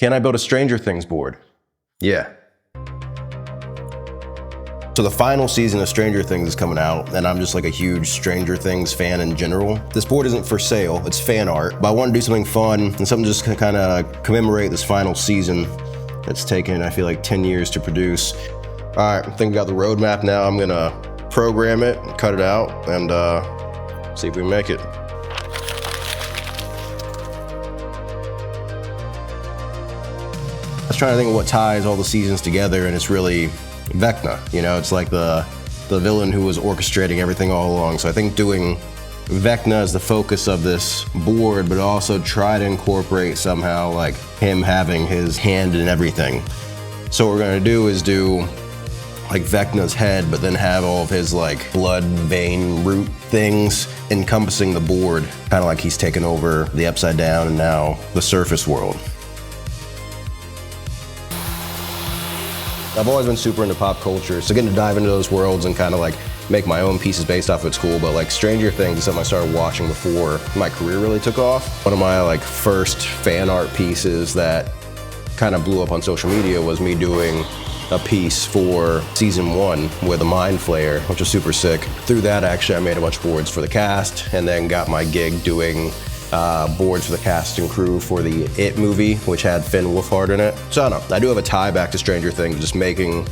Can I build a Stranger Things board? Yeah. So the final season of Stranger Things is coming out, and I'm just like a huge Stranger Things fan in general. This board isn't for sale, it's fan art, but I want to do something fun and something just to kind of commemorate this final season. It's taken, I feel like, 10 years to produce. All right, I think we got the roadmap now. I'm gonna program it, cut it out, and see if we make it. I was trying to think of what ties all the seasons together, and it's really Vecna. You know, it's like the villain who was orchestrating everything all along. So I think doing Vecna as the focus of this board, but also try to incorporate somehow like him having his hand in everything. So what we're gonna do is do like Vecna's head, but then have all of his like blood vein root things encompassing the board, kind of like he's taken over the Upside Down and now the surface world. I've always been super into pop culture, so getting to dive into those worlds and kind of like make my own pieces based off of it's cool, but like Stranger Things is something I started watching before my career really took off. One of my like first fan art pieces that kind of blew up on social media was me doing a piece for season 1 with a mind flayer, which was super sick. Through that, actually, I made a bunch of boards for the cast and then got my gig doing boards for the cast and crew for the It movie, which had Finn Wolfhard in it. So I don't know, I do have a tie back to Stranger Things, just making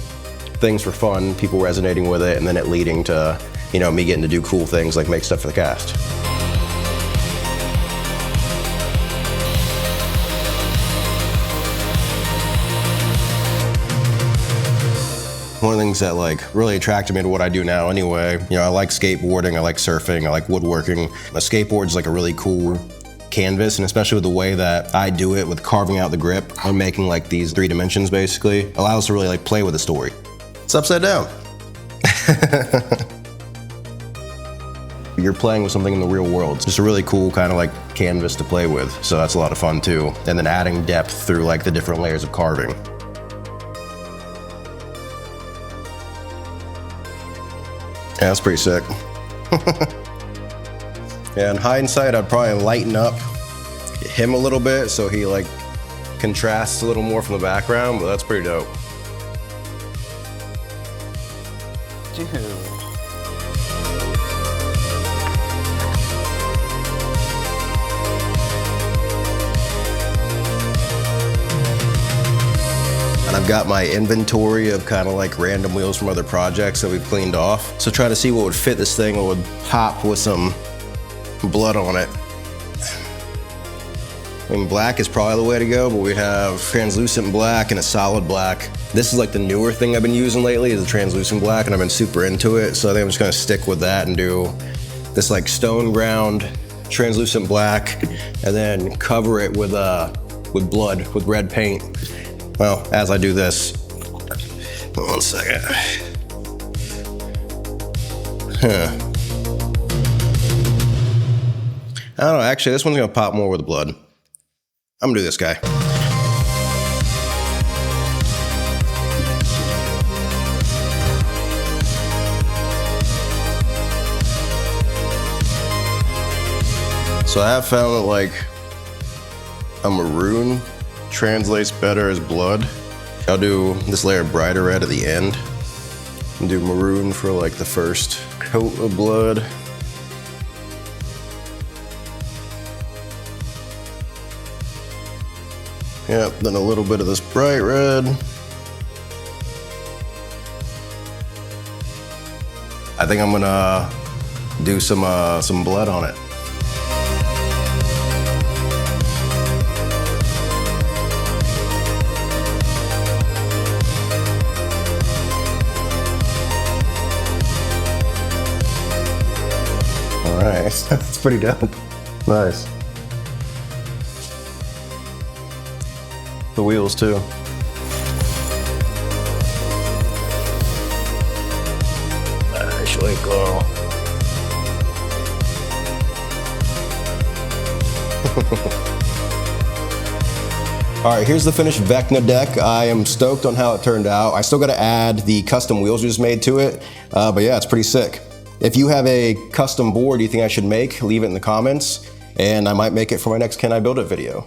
things for fun, people resonating with it, and then it leading to, you know, me getting to do cool things like make stuff for the cast. One of the things that like really attracted me to what I do now anyway, you know, I like skateboarding, I like surfing, I like woodworking. A skateboard is like a really cool canvas, and especially with the way that I do it with carving out the grip, I'm making like these 3 dimensions basically, allows us to really like play with the story. It's upside down. You're playing with something in the real world. It's just a really cool kind of like canvas to play with, so that's a lot of fun too. And then adding depth through like the different layers of carving. Yeah, that's pretty sick. Yeah, in hindsight, I'd probably lighten up him a little bit so he like contrasts a little more from the background, but that's pretty dope. Dude. And I've got my inventory of kind of like random wheels from other projects that we've cleaned off. So try to see what would fit this thing, what would pop with some blood on it. I mean, black is probably the way to go, but we have translucent black and a solid black. This is like the newer thing I've been using lately, is the translucent black, and I've been super into it. So I think I'm just gonna stick with that and do this like stone ground translucent black, and then cover it with blood, with red paint. Well, as I do this, 1 second. I don't know, actually, this one's gonna pop more with blood. I'm gonna do this guy. So I have found that like a maroon translates better as blood. I'll do this layer of brighter red at the end and do maroon for like the first coat of blood. Yep, then a little bit of this bright red. I think I'm gonna do some blood on it. All right, that's pretty dope. Nice. The wheels too. Actually, go. All right, here's the finished Vecna deck. I am stoked on how it turned out. I still got to add the custom wheels we just made to it, but yeah, it's pretty sick. If you have a custom board you think I should make, leave it in the comments, and I might make it for my next Can I Build It video.